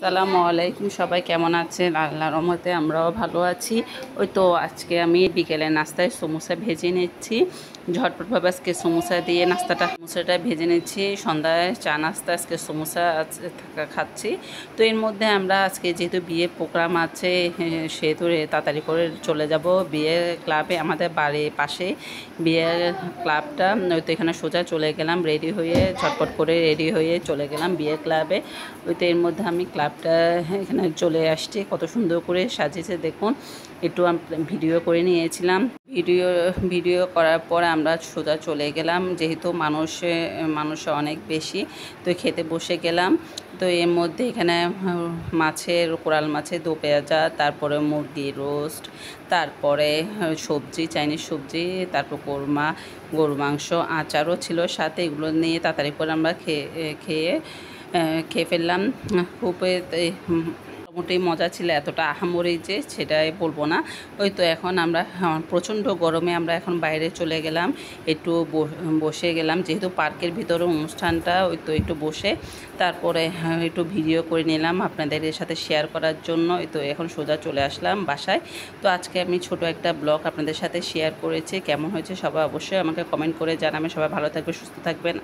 আসসালামু আলাইকুম, সবাই কেমন আছেন? আল্লাহর রহমতে আমরাও ভালো আছি। ওই তো আজকে আমি বিকেলে নাস্তায় সমোসা ভেজে নিচ্ছি। ঝটপটভাবে আজকে সমোসা দিয়ে সমোসাটা ভেজে নিচ্ছি। সন্ধ্যায় চা নাস্তা আজকে সমোসা খাচ্ছি। তো এর মধ্যে আমরা আজকে যেহেতু বিয়ের প্রোগ্রাম আছে, সেহেতু তাড়াতাড়ি করে চলে যাব বিয়ের ক্লাবে। আমাদের বাড়ির পাশে বিয়ের ক্লাবটা, ওই তো এখানে সোজা চলে গেলাম রেডি হয়ে, ঝটপট করে রেডি হয়ে চলে গেলাম বিয়ের ক্লাবে। ওই তো এর মধ্যে আমি ক্লাবটা এখানে চলে আসছি, কত সুন্দর করে সাজিয়েছে দেখুন। একটু ভিডিও করে নিয়েছিলাম। ভিডিও করার পর আমরা সোজা চলে গেলাম, যেহেতু মানুষ অনেক বেশি, তো খেতে বসে গেলাম। তো এর মধ্যে এখানে কোরাল মাছের দো পেঁয়াজা, তারপরে মুরগি রোস্ট, তারপরে সবজি, চাইনিজ সবজি, তারপর কোরমা, গরু মাংস, আচারও ছিল সাথে। এগুলো নিয়ে তাড়াতাড়ি করে আমরা খেয়ে ফেললাম। খুব মোটামুটি মজা ছিল, এতটা আহামরি যে সেটাই বলবো না। ওই তো এখন আমরা প্রচণ্ড গরমে আমরা এখন বাইরে চলে গেলাম, একটু বসে গেলাম, যেহেতু পার্কের ভিতরে অনুষ্ঠানটা। ওই তো একটু বসে তারপরে একটু ভিডিও করে নিলাম আপনাদের সাথে শেয়ার করার জন্য। ওই তো এখন সোজা চলে আসলাম বাসায়। তো আজকে আমি ছোট একটা ব্লগ আপনাদের সাথে শেয়ার করেছি। কেমন হয়েছে সবাই অবশ্যই আমাকে কমেন্ট করে জানাবেন। সবাই ভালো থাকবে, সুস্থ থাকবেন।